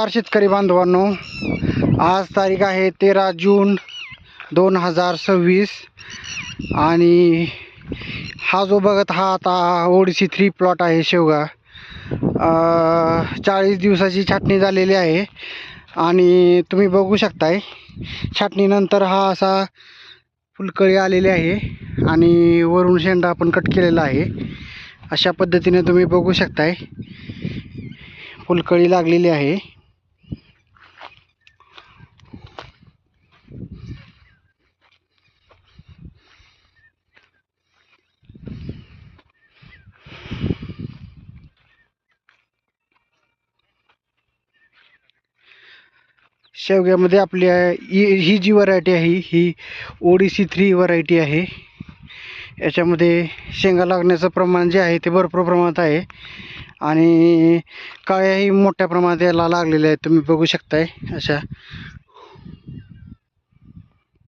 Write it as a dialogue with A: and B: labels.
A: नमस्कार शेतकरी बांधवांनो, आज तारीख आहे 13 जून 2026 आणि हा जो बघत हा आता ओडीसी 3 प्लॉट आहे शेवगा. 40 दिवसाची छाटणी झालेली आहे आणि तुम्ही बघू शकताय छाटणीनंतर हा असा फुलकळी आलेली आहे आणि वरून शेंडा आपण कट केलेला आहे. अशा पद्धतीने तुम्ही बघू शकताय फुलकळी लागलेली आहे. शेवग्यामध्ये आपली ही जी व्हरायटी आहे ही ओडीसी 3 व्हरायटी आहे. याच्यामध्ये शेंगा लागण्याचं प्रमाण जे आहे ते भरपूर प्रमाणात आहे आणि काळ्याही मोठ्या प्रमाणात याला लागलेल्या आहेत. तुम्ही बघू शकताय अशा.